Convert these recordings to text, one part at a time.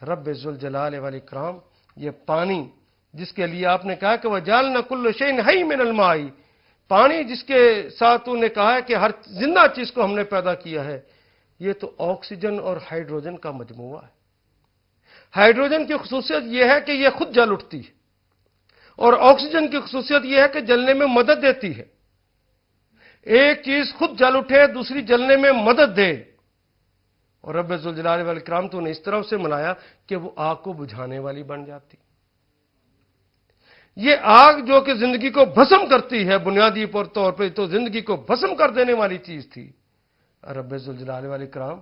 رب ذوالجلال والاکرام، یہ پانی جس کے لیے آپ نے کہا کہ وَجَعَلْنَا كُلَّ شَيْءٍ حَيٍّ مِّنَ الْمَاءِ، پانی جس کے ساتھ انہوں نے کہا ہے کہ ہر زندہ چیز کو ہم نے پیدا کیا ہے، یہ تو آکسیجن اور ہائیڈروجن کا مجموعہ ہے۔ ہائیڈروجن کی خصوصیت یہ ہے کہ یہ خود جل اٹھتی ہے، اور آکسیجن کی خصوصیت یہ ہے کہ جلنے میں مدد دیتی ہے۔ ایک چیز خود جل اٹھے، دوسری جلنے میں مدد دے، اور رب ذوالجلال والاکرام تو نے اس طرح سے ملایا کہ وہ آگ کو بجھانے والی بن جاتی۔ یہ آگ جو کہ زندگی کو بھسم کرتی ہے، بنیادی طور پہ تو زندگی کو بھسم کر دینے والی چیز تھی، رب ذوالجلال والاکرام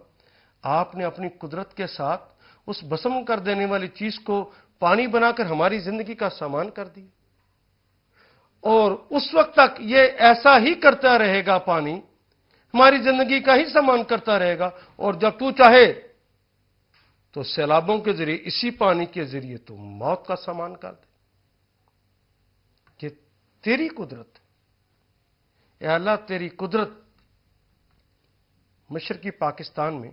آپ نے اپنی قدرت کے ساتھ اس بھسم کر دینے والی چیز کو پانی بنا کر ہماری زندگی کا سامان کر دیا، اور اس وقت تک یہ ایسا ہی کرتا رہے گا، پانی ہماری زندگی کا ہی سامان کرتا رہے گا، اور جب تو چاہے تو سیلابوں کے ذریعے، اسی پانی کے ذریعے تو موت کا سامان کر دے۔ یہ تیری قدرت ہے اے اللہ، تیری قدرت۔ مشرقی پاکستان میں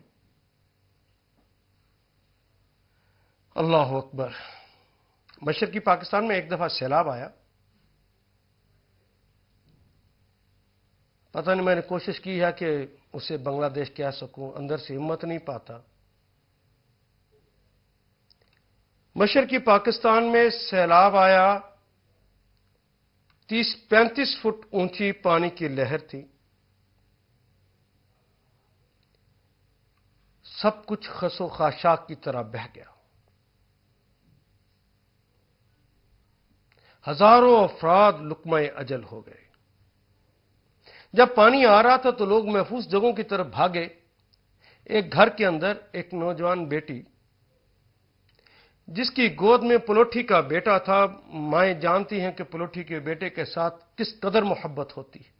اللہ اکبر، مشرقی پاکستان میں ایک دفعہ سیلاب آیا، پتہ نہیں میں نے کوشش کی ہے کہ اسے بنگلہ دیش کہہ سکوں، اندر سے ہمت نہیں پاتا۔ مشرقی پاکستان میں سیلاب آیا، 30-35 فٹ اونچی پانی کی لہر تھی، سب کچھ خس و خاشاک کی طرح بہہ گیا، ہزاروں افراد لقمہ اجل ہو گئے۔ جب پانی آ رہا تھا تو لوگ محفوظ جگہوں کی طرف بھاگے۔ ایک گھر کے اندر ایک نوجوان بیٹی، جس کی گود میں پلوٹھی کا بیٹا تھا، مائیں جانتی ہیں کہ پلوٹھی کے بیٹے کے ساتھ کس قدر محبت ہوتی ہے۔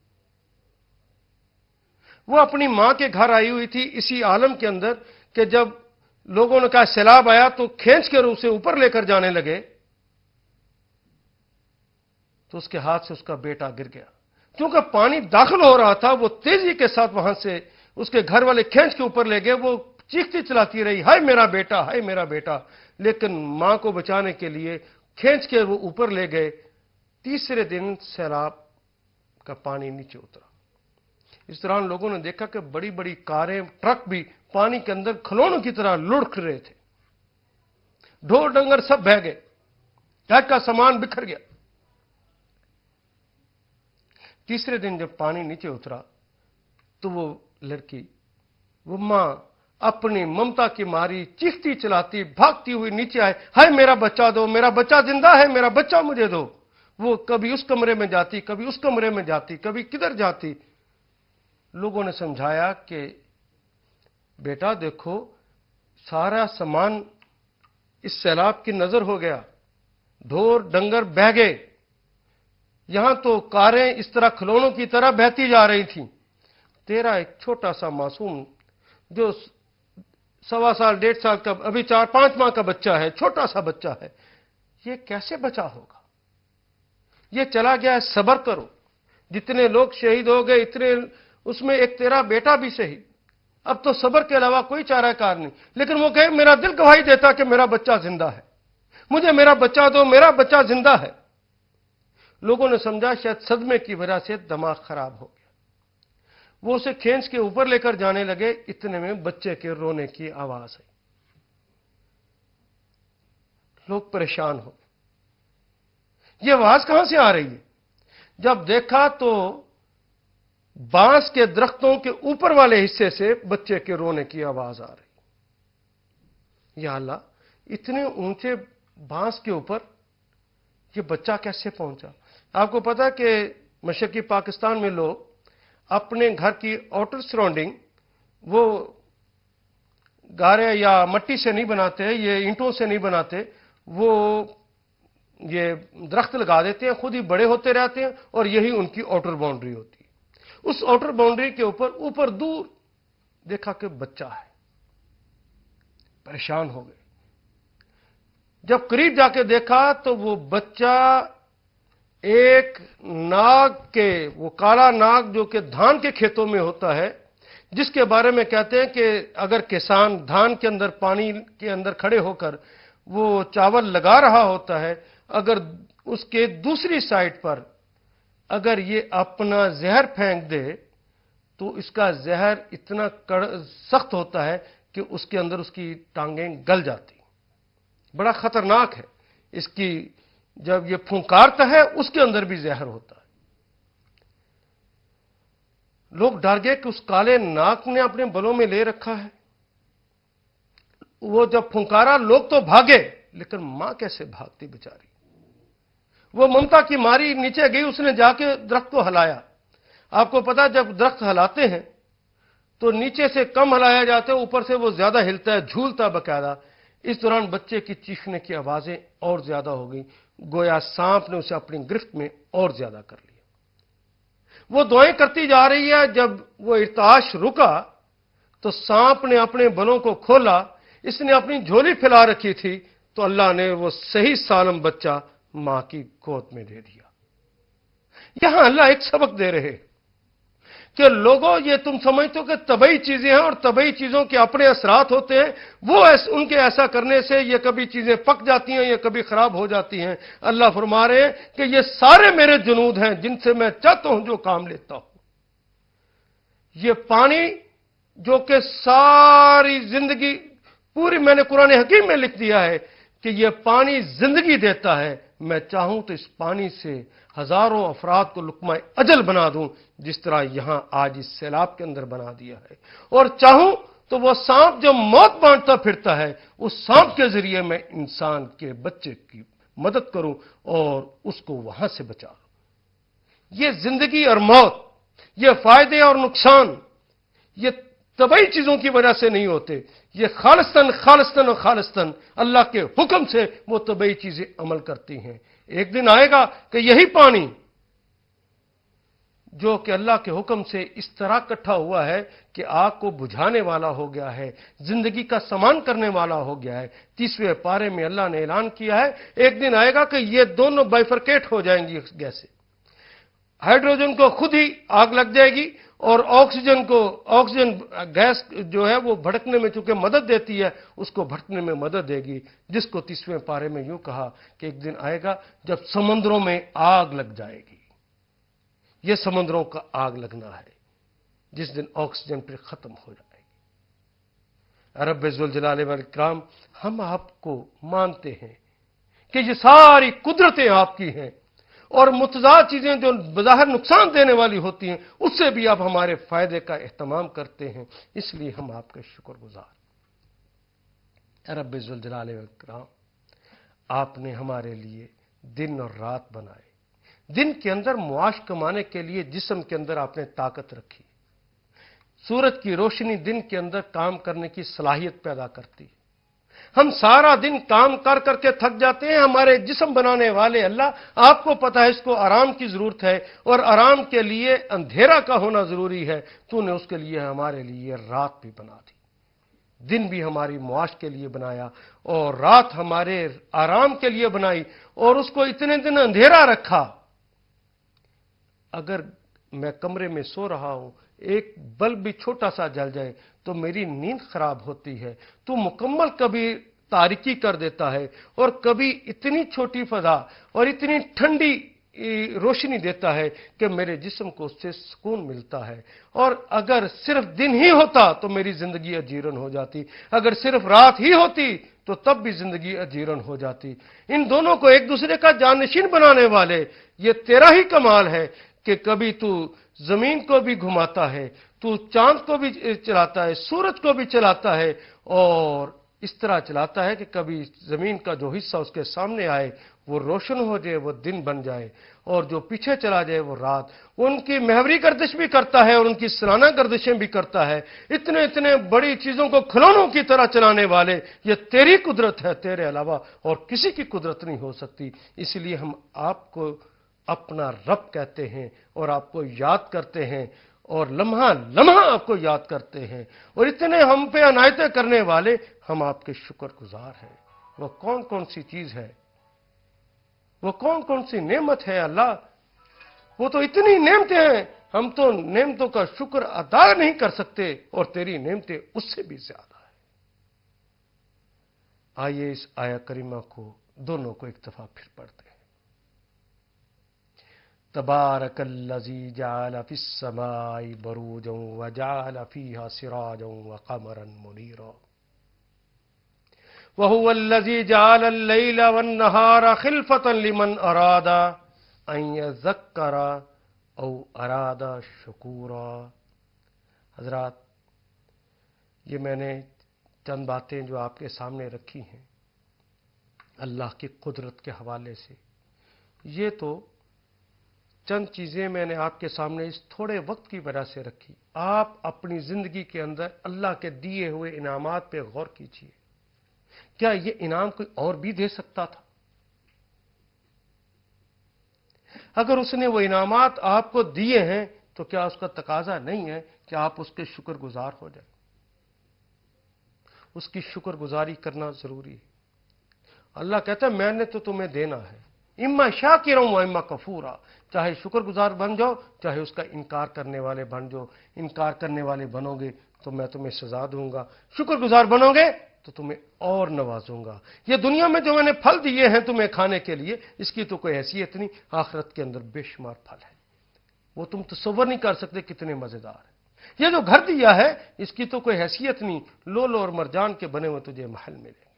وہ اپنی ماں کے گھر آئی ہوئی تھی اسی عالم کے اندر کہ جب لوگوں نے کہا سیلاب آیا تو کھینچ کے اسے اوپر لے کر جانے لگے، تو اس کے ہاتھ سے اس کا بیٹا گر گیا۔ کیونکہ پانی داخل ہو رہا تھا، وہ تیزی کے ساتھ وہاں سے اس کے گھر والے کھینچ کے اوپر لے گئے۔ وہ چیختی چلاتی رہی، ہائے میرا بیٹا، ہائے میرا بیٹا، لیکن ماں کو بچانے کے لیے کھینچ کے وہ اوپر لے گئے۔ تیسرے دن سیلاب کا پانی نیچے اترا۔ اس دوران لوگوں نے دیکھا کہ بڑی بڑی کاریں، ٹرک بھی پانی کے اندر کھلونوں کی طرح لڑک رہے تھے، ڈھور ڈنگر سب بہہ گئے، گھر کا سامان بکھر گیا۔ تیسرے دن جب پانی نیچے اترا تو وہ لڑکی، وہ ماں اپنی ممتا کی ماری چیختی چلاتی بھاگتی ہوئی نیچے آئے، ہائے میرا بچہ دو، میرا بچہ زندہ ہے، میرا بچہ مجھے دو۔ وہ کبھی اس کمرے میں جاتی، کبھی اس کمرے میں جاتی، کبھی کدھر جاتی۔ لوگوں نے سمجھایا کہ بیٹا دیکھو، سارا سامان اس سیلاب کی نظر ہو گیا، ڈھور ڈنگر بہہ گئے، یہاں تو کاریں اس طرح کھلونوں کی طرح بہتی جا رہی تھیں، تیرا ایک چھوٹا سا معصوم جو 1.25 سال 1.5 سال کا، ابھی 4-5 ماہ کا بچہ ہے، چھوٹا سا بچہ ہے، یہ کیسے بچا ہوگا؟ یہ چلا گیا ہے، صبر کرو، جتنے لوگ شہید ہو گئے اتنے، اس میں ایک تیرا بیٹا بھی شہید، اب تو صبر کے علاوہ کوئی چارہ کار نہیں۔ لیکن وہ کہے میرا دل گواہی دیتا کہ میرا بچہ زندہ ہے، مجھے میرا بچہ دو، میرا بچہ زندہ ہے۔ لوگوں نے سمجھا شاید صدمے کی وجہ سے دماغ خراب ہو گیا، وہ اسے کھینچ کے اوپر لے کر جانے لگے، اتنے میں بچے کے رونے کی آواز آئی، لوگ پریشان ہو گئے، یہ آواز کہاں سے آ رہی ہے؟ جب دیکھا تو بانس کے درختوں کے اوپر والے حصے سے بچے کے رونے کی آواز آ رہی۔ یا اللہ، اتنے اونچے بانس کے اوپر یہ بچہ کیسے پہنچا؟ آپ کو پتا کہ مشرقی پاکستان میں لوگ اپنے گھر کی آؤٹر سراؤنڈنگ وہ گارے یا مٹی سے نہیں بناتے، یہ اینٹوں سے نہیں بناتے، وہ یہ درخت لگا دیتے ہیں، خود ہی بڑے ہوتے رہتے ہیں، اور یہی ان کی آؤٹر باؤنڈری ہوتی ہے۔ اس آؤٹر باؤنڈری کے اوپر دور دیکھا کہ بچہ ہے، پریشان ہو گئے۔ جب قریب جا کے دیکھا تو وہ بچہ ایک ناگ کے، وہ کالا ناگ جو کہ دھان کے کھیتوں میں ہوتا ہے، جس کے بارے میں کہتے ہیں کہ اگر کسان دھان کے اندر پانی کے اندر کھڑے ہو کر وہ چاول لگا رہا ہوتا ہے، اگر اس کے دوسری سائڈ پر اگر یہ اپنا زہر پھینک دے تو اس کا زہر اتنا سخت ہوتا ہے کہ اس کے اندر اس کی ٹانگیں گل جاتی، بڑا خطرناک ہے۔ اس کی جب یہ پھنکارتا ہے اس کے اندر بھی زہر ہوتا ہے۔ لوگ ڈر گئے کہ اس کالے ناک نے اپنے بلوں میں لے رکھا ہے۔ وہ جب پھنکارا لوگ تو بھاگے، لیکن ماں کیسے بھاگتی بیچاری؟ وہ ممتا کی ماری نیچے گئی، اس نے جا کے درخت کو ہلایا۔ آپ کو پتا جب درخت ہلاتے ہیں تو نیچے سے کم ہلایا جاتا ہے، اوپر سے وہ زیادہ ہلتا ہے، جھولتا باقاعدہ۔ اس دوران بچے کی چیخنے کی آوازیں اور زیادہ ہو گئی، گویا سانپ نے اسے اپنی گرفت میں اور زیادہ کر لیا۔ وہ دعائیں کرتی جا رہی ہے، جب وہ ارتعاش رکا تو سانپ نے اپنے بلوں کو کھولا، اس نے اپنی جھولی پھیلا رکھی تھی، تو اللہ نے وہ صحیح سالم بچہ ماں کی گود میں دے دیا۔ یہاں اللہ ایک سبق دے رہے کہ لوگوں یہ تم سمجھتے ہو کہ طبعی چیزیں ہیں اور طبعی چیزوں کے اپنے اثرات ہوتے ہیں، وہ ان کے ایسا کرنے سے یہ کبھی چیزیں پک جاتی ہیں، یہ کبھی خراب ہو جاتی ہیں۔ اللہ فرما رہے ہیں کہ یہ سارے میرے جنود ہیں جن سے میں چاہتا ہوں جو کام لیتا ہوں۔ یہ پانی جو کہ ساری زندگی پوری میں نے قرآن حکیم میں لکھ دیا ہے کہ یہ پانی زندگی دیتا ہے، میں چاہوں تو اس پانی سے ہزاروں افراد کو لقمہ اجل بنا دوں، جس طرح یہاں آج اس سیلاب کے اندر بنا دیا ہے، اور چاہوں تو وہ سانپ جو موت بانٹتا پھرتا ہے اس سانپ کے ذریعے میں انسان کے بچے کی مدد کروں اور اس کو وہاں سے بچا لوں۔ یہ زندگی اور موت، یہ فائدے اور نقصان، یہ طبعی چیزوں کی وجہ سے نہیں ہوتے، یہ خالصتاً اور خالصتاً اللہ کے حکم سے وہ طبعی چیزیں عمل کرتی ہیں۔ ایک دن آئے گا کہ یہی پانی جو کہ اللہ کے حکم سے اس طرح اکٹھا ہوا ہے کہ آگ کو بجھانے والا ہو گیا ہے، زندگی کا سامان کرنے والا ہو گیا ہے۔ 30ویں پارے میں اللہ نے اعلان کیا ہے ایک دن آئے گا کہ یہ دونوں بائفرکیٹ ہو جائیں گی گیسیں۔ ہائیڈروجن کو خود ہی آگ لگ جائے گی اور آکسیجن گیس جو ہے وہ بھڑکنے میں چونکہ مدد دیتی ہے، اس کو بھڑکنے میں مدد دے گی، جس کو 30ویں پارے میں یوں کہا کہ ایک دن آئے گا جب سمندروں میں آگ لگ جائے گی۔ یہ سمندروں کا آگ لگنا ہے جس دن آکسیجن پھر ختم ہو جائے گی۔ رب ذوالجلال والاکرام، ہم آپ کو مانتے ہیں کہ یہ ساری قدرتیں آپ کی ہیں، اور متضاد چیزیں جو بظاہر نقصان دینے والی ہوتی ہیں اس سے بھی آپ ہمارے فائدے کا اہتمام کرتے ہیں، اس لیے ہم آپ کے شکر گزار۔ رب ذوالجلال والاکرام، آپ نے ہمارے لیے دن اور رات بنائے، دن کے اندر معاش کمانے کے لیے جسم کے اندر آپ نے طاقت رکھی، سورج کی روشنی دن کے اندر کام کرنے کی صلاحیت پیدا کرتی ہے۔ ہم سارا دن کام کر کر کے تھک جاتے ہیں، ہمارے جسم بنانے والے اللہ، آپ کو پتہ ہے اس کو آرام کی ضرورت ہے، اور آرام کے لیے اندھیرا کا ہونا ضروری ہے، تو نے اس کے لیے ہمارے لیے رات بھی بنا دی، دن بھی ہماری معاش کے لیے بنایا اور رات ہمارے آرام کے لیے بنائی، اور اس کو اتنے دن اندھیرا رکھا۔ اگر میں کمرے میں سو رہا ہوں، ایک بلب بھی چھوٹا سا جل جائے تو میری نیند خراب ہوتی ہے، تو مکمل کبھی تاریکی کر دیتا ہے، اور کبھی اتنی چھوٹی فضا اور اتنی ٹھنڈی روشنی دیتا ہے کہ میرے جسم کو اس سے سکون ملتا ہے۔ اور اگر صرف دن ہی ہوتا تو میری زندگی اجیرن ہو جاتی، اگر صرف رات ہی ہوتی تو تب بھی زندگی اجیرن ہو جاتی۔ ان دونوں کو ایک دوسرے کا جانشین بنانے والے، یہ تیرا ہی کمال ہے کہ کبھی تو زمین کو بھی گھماتا ہے، تو چاند کو بھی چلاتا ہے، سورج کو بھی چلاتا ہے، اور اس طرح چلاتا ہے کہ کبھی زمین کا جو حصہ اس کے سامنے آئے وہ روشن ہو جائے، وہ دن بن جائے، اور جو پیچھے چلا جائے وہ رات۔ وہ ان کی محوری گردش بھی کرتا ہے اور ان کی سالانہ گردشیں بھی کرتا ہے۔ اتنے بڑی چیزوں کو کھلونوں کی طرح چلانے والے، یہ تیری قدرت ہے، تیرے علاوہ اور کسی کی قدرت نہیں ہو سکتی۔ اس لیے ہم آپ کو اپنا رب کہتے ہیں اور آپ کو یاد کرتے ہیں، اور لمحہ لمحہ آپ کو یاد کرتے ہیں، اور اتنے ہم پہ عنایتیں کرنے والے، ہم آپ کے شکر گزار ہیں۔ وہ کون سی چیز ہے، وہ کون سی نعمت ہے اللہ؟ وہ تو اتنی نعمتیں ہیں ہم تو نعمتوں کا شکر ادا نہیں کر سکتے اور تیری نعمتیں اس سے بھی زیادہ ہیں۔ آئیے اس آیا کریمہ کو دونوں کو ایک دفعہ پھر پڑھتے ہیں۔ تبارک الذی جعل فی السماء بروجا وجعل فیہا سراجا وقمرا منیرا وهو الذی جعل اللیل والنہار خلفة لمن اراد ان یذکر او اراد شکورا۔ حضرات، یہ میں نے چند باتیں جو آپ کے سامنے رکھی ہیں اللہ کی قدرت کے حوالے سے، یہ تو چند چیزیں میں نے آپ کے سامنے اس تھوڑے وقت کی وجہ سے رکھی۔ آپ اپنی زندگی کے اندر اللہ کے دیے ہوئے انعامات پہ غور کیجیے۔ کیا یہ انعام کوئی اور بھی دے سکتا تھا؟ اگر اس نے وہ انعامات آپ کو دیے ہیں تو کیا اس کا تقاضا نہیں ہے کہ آپ اس کے شکر گزار ہو جائیں؟ اس کی شکر گزاری کرنا ضروری ہے۔ اللہ کہتا ہے میں نے تو تمہیں دینا ہے، اما شاکرا و اما کفورا، چاہے شکر گزار بن جاؤ چاہے اس کا انکار کرنے والے بن جاؤ۔ انکار کرنے والے بنو گے تو میں تمہیں سزا دوں گا، شکر گزار بنو گے تو تمہیں اور نوازوں گا۔ یہ دنیا میں جو میں نے پھل دیے ہیں تمہیں کھانے کے لیے، اس کی تو کوئی حیثیت نہیں، آخرت کے اندر بے شمار پھل ہے، وہ تم تصور نہیں کر سکتے کتنے مزیدار ہیں۔ یہ جو گھر دیا ہے اس کی تو کوئی حیثیت نہیں، لولو اور مرجان کے بنے ہوئے تجھے محل ملیں گے۔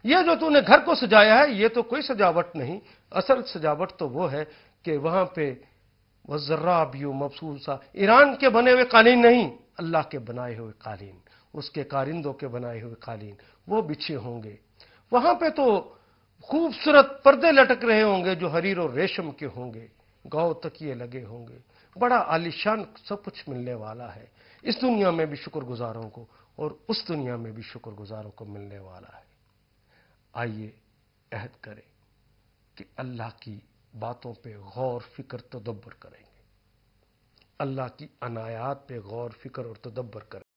یہ جو تو نے گھر کو سجایا ہے یہ تو کوئی سجاوٹ نہیں، اصل سجاوٹ تو وہ ہے کہ وہاں پہ وَالزَّرَّابِيُّ مَبْثُوثًا، ایران کے بنے ہوئے قالین نہیں، اللہ کے بنائے ہوئے قالین، اس کے کارندوں کے بنائے ہوئے قالین وہ بچھے ہوں گے۔ وہاں پہ تو خوبصورت پردے لٹک رہے ہوں گے جو حریر اور ریشم کے ہوں گے، گاؤ تکیے لگے ہوں گے، بڑا عالیشان سب کچھ ملنے والا ہے۔ اس دنیا میں بھی شکر گزاروں کو اور اس دنیا میں بھی شکر گزاروں کو ملنے والا ہے۔ آئیے عہد کریں کہ اللہ کی باتوں پہ غور فکر تدبر کریں گے، اللہ کی عنایات پہ غور فکر اور تدبر کریں گے۔